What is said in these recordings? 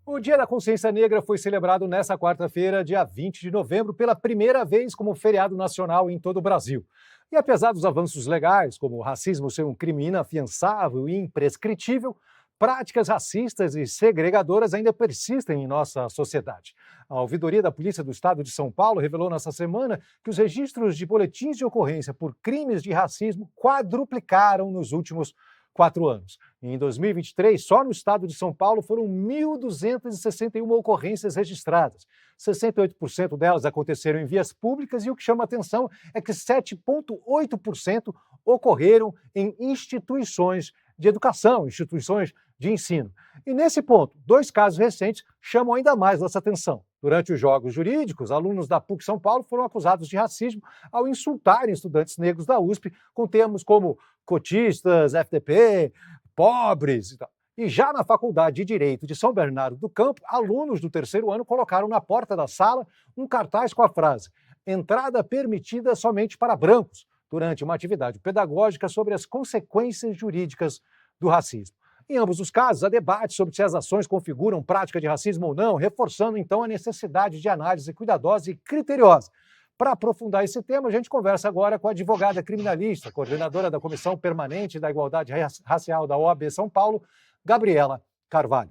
O Dia da Consciência Negra foi celebrado nesta quarta-feira, dia 20 de novembro, pela primeira vez como feriado nacional em todo o Brasil. E apesar dos avanços legais, como o racismo ser um crime inafiançável e imprescritível, práticas racistas e segregadoras ainda persistem em nossa sociedade. A ouvidoria da Polícia do Estado de São Paulo revelou nesta semana que os registros de boletins de ocorrência por crimes de racismo quadruplicaram nos últimos 4 anos. Em 2023, só no estado de São Paulo foram 1.261 ocorrências registradas. 68% delas aconteceram em vias públicas e o que chama atenção é que 7,8% ocorreram em instituições de educação, instituições de ensino. E nesse ponto, 2 casos recentes chamam ainda mais nossa atenção. Durante os jogos jurídicos, alunos da PUC São Paulo foram acusados de racismo ao insultarem estudantes negros da USP com termos como cotistas, FDP, pobres e tal. E já na Faculdade de Direito de São Bernardo do Campo, alunos do 3º ano colocaram na porta da sala um cartaz com a frase "Entrada permitida somente para brancos", durante uma atividade pedagógica sobre as consequências jurídicas do racismo. Em ambos os casos, há debate sobre se as ações configuram prática de racismo ou não, reforçando então a necessidade de análise cuidadosa e criteriosa. Para aprofundar esse tema, a gente conversa agora com a advogada criminalista, coordenadora da Comissão Permanente da Igualdade Racial da OAB São Paulo, Gabriela Carvalho.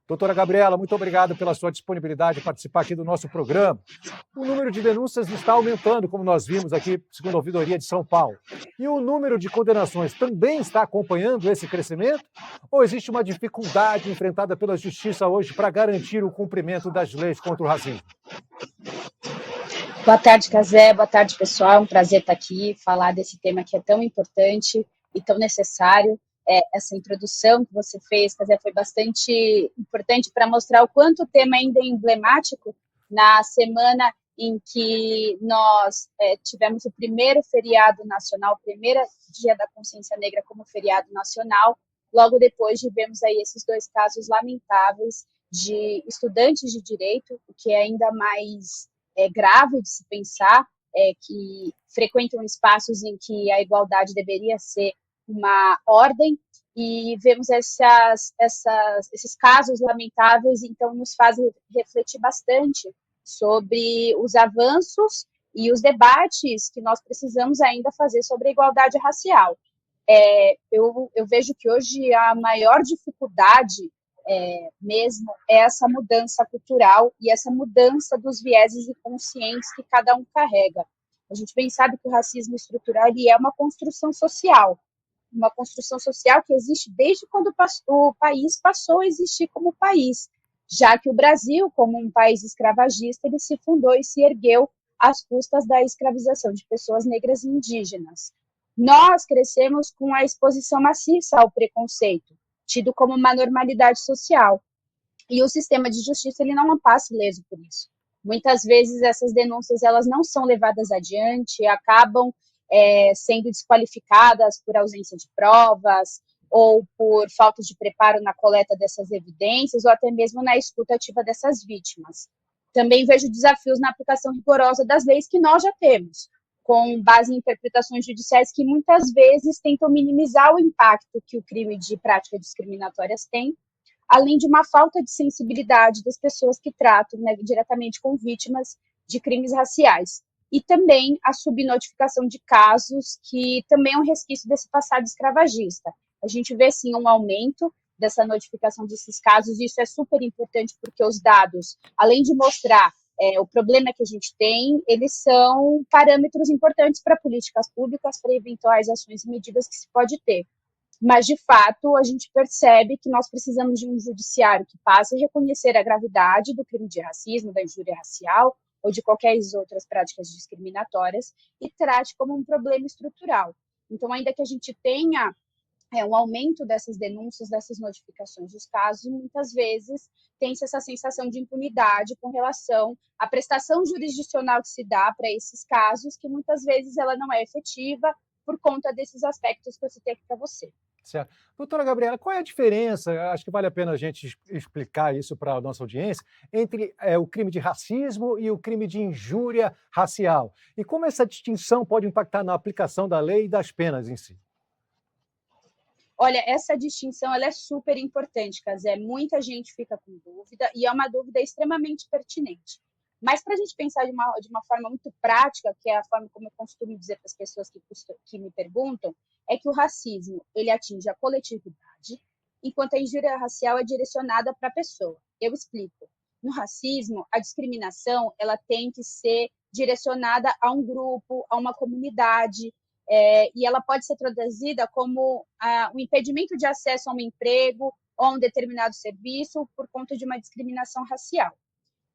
Doutora Gabriela, muito obrigado pela sua disponibilidade de participar aqui do nosso programa. O número de denúncias está aumentando, como nós vimos aqui, segundo a Ouvidoria de São Paulo. E o número de condenações também está acompanhando esse crescimento? Ou existe uma dificuldade enfrentada pela Justiça hoje para garantir o cumprimento das leis contra o racismo? Boa tarde, Cazé. Boa tarde, pessoal. É um prazer estar aqui, falar desse tema que é tão importante e tão necessário. Essa introdução que você fez, Cazé, foi bastante importante para mostrar o quanto o tema ainda é emblemático na semana em que nós tivemos o primeiro feriado nacional, o primeiro Dia da Consciência Negra como feriado nacional. Logo depois tivemos aí esses 2 casos lamentáveis de estudantes de direito, o que é ainda mais grave de se pensar, que frequentam espaços em que a igualdade deveria ser uma ordem, e vemos esses casos lamentáveis, então nos fazem refletir bastante sobre os avanços e os debates que nós precisamos ainda fazer sobre a igualdade racial. Eu vejo que hoje a maior dificuldade mesmo é essa mudança cultural e essa mudança dos vieses e conscientes que cada um carrega. A gente bem sabe que o racismo estrutural ele é uma construção social que existe desde quando o país passou a existir como país, já que o Brasil, como um país escravagista, ele se fundou e se ergueu às custas da escravização de pessoas negras e indígenas. Nós crescemos com a exposição maciça ao preconceito, tido como uma normalidade social. E o sistema de justiça ele não passa ileso por isso. Muitas vezes essas denúncias elas não são levadas adiante, acabam sendo desqualificadas por ausência de provas ou por falta de preparo na coleta dessas evidências ou até mesmo na escuta ativa dessas vítimas. Também vejo desafios na aplicação rigorosa das leis que nós já temos, com base em interpretações judiciais que muitas vezes tentam minimizar o impacto que o crime de práticas discriminatórias tem, além de uma falta de sensibilidade das pessoas que tratam diretamente com vítimas de crimes raciais. E também a subnotificação de casos, que também é um resquício desse passado escravagista. A gente vê, sim, um aumento dessa notificação desses casos, e isso é super importante porque os dados, além de mostrar o problema que a gente tem, eles são parâmetros importantes para políticas públicas, para eventuais ações e medidas que se pode ter. Mas, de fato, a gente percebe que nós precisamos de um judiciário que passe a reconhecer a gravidade do crime de racismo, da injúria racial ou de qualquer outras práticas discriminatórias e trate como um problema estrutural. Então, ainda que a gente tenha um aumento dessas denúncias, dessas notificações dos casos, muitas vezes tem-se essa sensação de impunidade com relação à prestação jurisdicional que se dá para esses casos, que muitas vezes ela não é efetiva por conta desses aspectos que eu citei aqui para você. Certo. Doutora Gabriela, qual é a diferença, acho que vale a pena a gente explicar isso para a nossa audiência, entre o crime de racismo e o crime de injúria racial? E como essa distinção pode impactar na aplicação da lei e das penas em si? Olha, essa distinção ela é super importante, Casé. Muita gente fica com dúvida e é uma dúvida extremamente pertinente. Mas para a gente pensar de uma forma muito prática, que é a forma como eu costumo dizer para as pessoas que me perguntam, é que o racismo ele atinge a coletividade, enquanto a injúria racial é direcionada para a pessoa. Eu explico. No racismo, a discriminação ela tem que ser direcionada a um grupo, a uma comunidade, e ela pode ser traduzida como um impedimento de acesso a um emprego ou a um determinado serviço por conta de uma discriminação racial.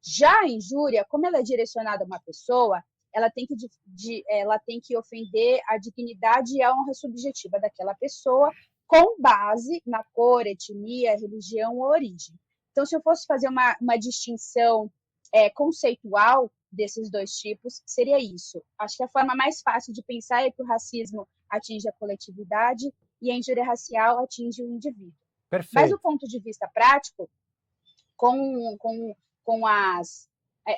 Já a injúria, como ela é direcionada a uma pessoa, ela tem que ofender a dignidade e a honra subjetiva daquela pessoa com base na cor, etnia, religião ou origem. Então, se eu fosse fazer uma distinção conceitual desses dois tipos, seria isso. Acho que a forma mais fácil de pensar é que o racismo atinge a coletividade e a injúria racial atinge o indivíduo. Perfeito. Mas do ponto de vista prático, com as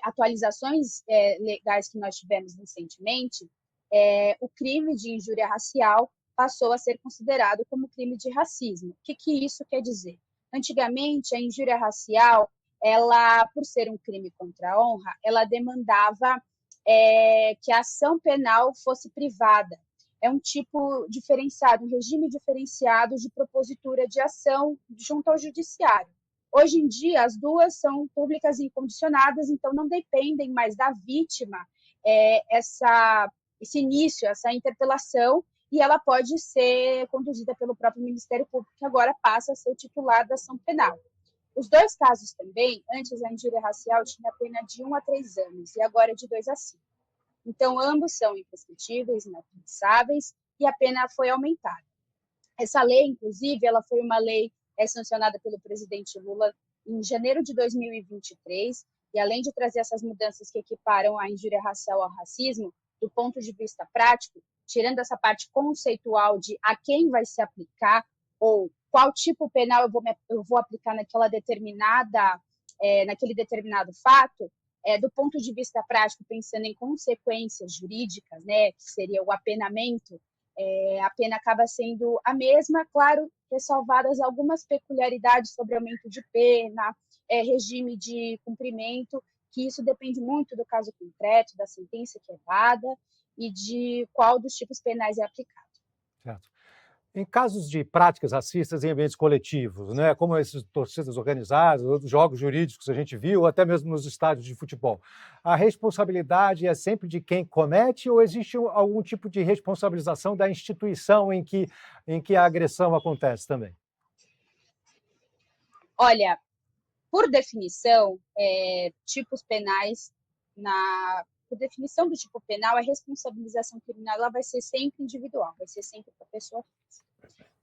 atualizações legais que nós tivemos recentemente, o crime de injúria racial passou a ser considerado como crime de racismo. O que isso quer dizer? Antigamente, a injúria racial, ela, por ser um crime contra a honra, ela demandava que a ação penal fosse privada. É um tipo diferenciado, um regime diferenciado de propositura de ação junto ao judiciário. Hoje em dia, as duas são públicas e incondicionadas, então não dependem mais da vítima esse início, essa interpelação, e ela pode ser conduzida pelo próprio Ministério Público, que agora passa a ser o titular da ação penal. Os dois casos também, antes a injúria racial tinha pena de 1 a 3 anos, e agora é de 2 a 5. Então, ambos são imprescritíveis, inafiançáveis, e a pena foi aumentada. Essa lei, inclusive, ela foi uma lei sancionada pelo presidente Lula em janeiro de 2023, e além de trazer essas mudanças que equiparam a injúria racial ao racismo, do ponto de vista prático, tirando essa parte conceitual de a quem vai se aplicar ou qual tipo penal eu vou aplicar naquele determinado fato, do ponto de vista prático, pensando em consequências jurídicas, né, que seria o apenamento, a pena acaba sendo a mesma, claro, ressalvadas algumas peculiaridades sobre aumento de pena, regime de cumprimento, que isso depende muito do caso concreto, da sentença que é dada e de qual dos tipos penais é aplicado. Certo. Em casos de práticas racistas em ambientes coletivos, né, como essas torcidas organizadas, outros jogos jurídicos que a gente viu, ou até mesmo nos estádios de futebol, a responsabilidade é sempre de quem comete ou existe algum tipo de responsabilização da instituição em que a agressão acontece também? Olha, por definição, tipos penais, por definição do tipo penal, a responsabilização criminal ela vai ser sempre individual, vai ser sempre para a pessoa física.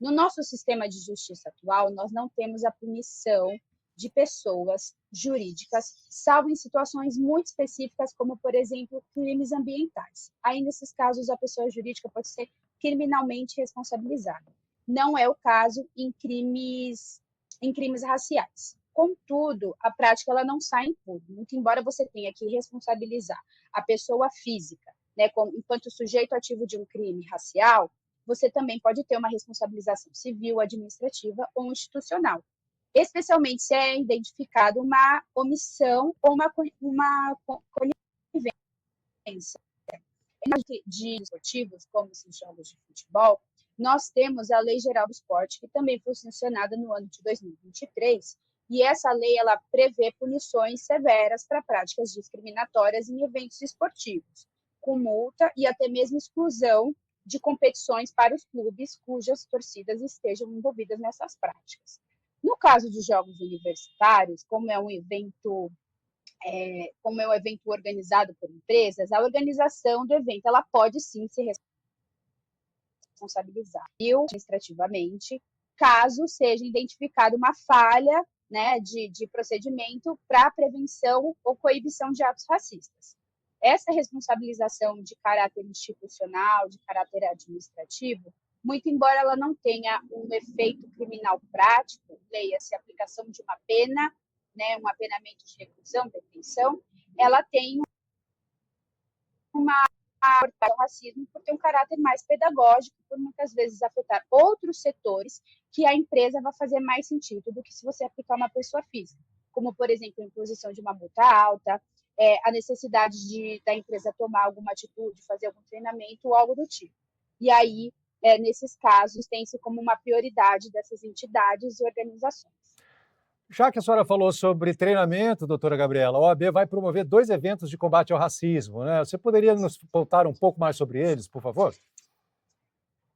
No nosso sistema de justiça atual, nós não temos a punição de pessoas jurídicas, salvo em situações muito específicas, como, por exemplo, crimes ambientais. Aí, nesses casos, a pessoa jurídica pode ser criminalmente responsabilizada. Não é o caso em crimes raciais. Contudo, a prática ela não sai impune, muito embora você tenha que responsabilizar a pessoa física, né, enquanto sujeito ativo de um crime racial, você também pode ter uma responsabilização civil, administrativa ou institucional, especialmente se é identificado uma omissão ou uma conivência. De esportivos, como esses jogos de futebol, nós temos a Lei Geral do Esporte, que também foi sancionada no ano de 2023, e essa lei ela prevê punições severas para práticas discriminatórias em eventos esportivos, com multa e até mesmo exclusão de competições para os clubes cujas torcidas estejam envolvidas nessas práticas. No caso de jogos universitários, como é um evento organizado por empresas, a organização do evento ela pode sim se responsabilizar administrativamente, caso seja identificada uma falha, né, de procedimento para prevenção ou coibição de atos racistas. Essa responsabilização de caráter institucional, de caráter administrativo, muito embora ela não tenha um efeito criminal prático, leia-se a aplicação de uma pena, né, um apenamento de reclusão, detenção, ela tem uma abordar o racismo por ter um caráter mais pedagógico, por muitas vezes afetar outros setores que a empresa vai fazer mais sentido do que se você aplicar uma pessoa física, como, por exemplo, a imposição de uma multa alta, a necessidade da empresa tomar alguma atitude, fazer algum treinamento ou algo do tipo. E aí, nesses casos, tem-se como uma prioridade dessas entidades e organizações. Já que a senhora falou sobre treinamento, doutora Gabriela, a OAB vai promover 2 eventos de combate ao racismo, né? Você poderia nos contar um pouco mais sobre eles, por favor?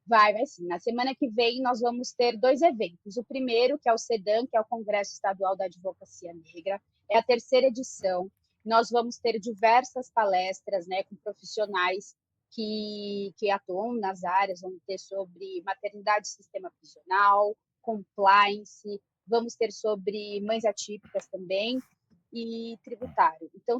Vai sim. Na semana que vem, nós vamos ter 2 eventos. O primeiro, que é o CEDAM, que é o Congresso Estadual da Advocacia Negra, é a 3ª edição. Nós vamos ter diversas palestras, né, com profissionais que atuam nas áreas, vamos ter sobre maternidade e sistema prisional, compliance, vamos ter sobre mães atípicas também, e tributário. Então,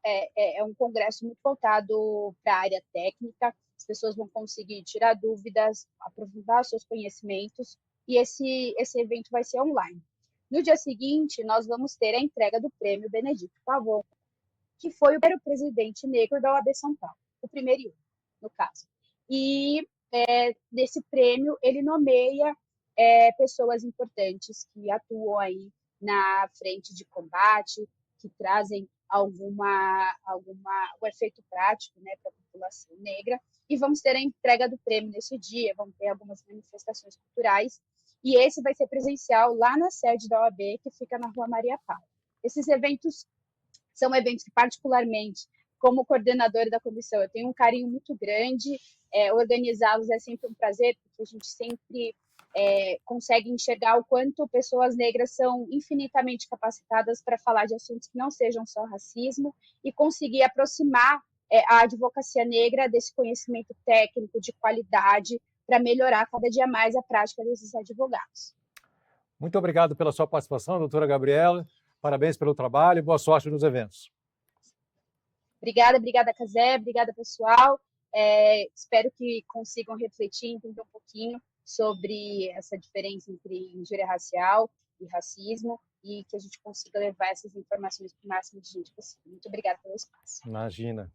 é um congresso muito voltado para a área técnica, as pessoas vão conseguir tirar dúvidas, aprofundar seus conhecimentos, e esse evento vai ser online. No dia seguinte, nós vamos ter a entrega do prêmio Benedito Pavon, que foi o primeiro presidente negro da OAB São Paulo, o primeiro e único, no caso. E nesse prêmio, ele nomeia pessoas importantes que atuam aí na frente de combate, que trazem um efeito prático, né, para a população negra. E vamos ter a entrega do prêmio nesse dia, vamos ter algumas manifestações culturais, e esse vai ser presencial lá na sede da OAB, que fica na Rua Maria Paula. Esses eventos são eventos que, particularmente, como coordenadora da comissão, eu tenho um carinho muito grande, organizá-los é sempre um prazer, porque a gente sempre consegue enxergar o quanto pessoas negras são infinitamente capacitadas para falar de assuntos que não sejam só racismo e conseguir aproximar a advocacia negra desse conhecimento técnico de qualidade para melhorar cada dia mais a prática desses advogados. Muito obrigado pela sua participação, doutora Gabriela. Parabéns pelo trabalho e boa sorte nos eventos. Obrigada, Casé, obrigada, pessoal. Espero que consigam refletir, entender um pouquinho sobre essa diferença entre injúria racial e racismo e que a gente consiga levar essas informações para o máximo de gente possível. Muito obrigada pelo espaço. Imagina.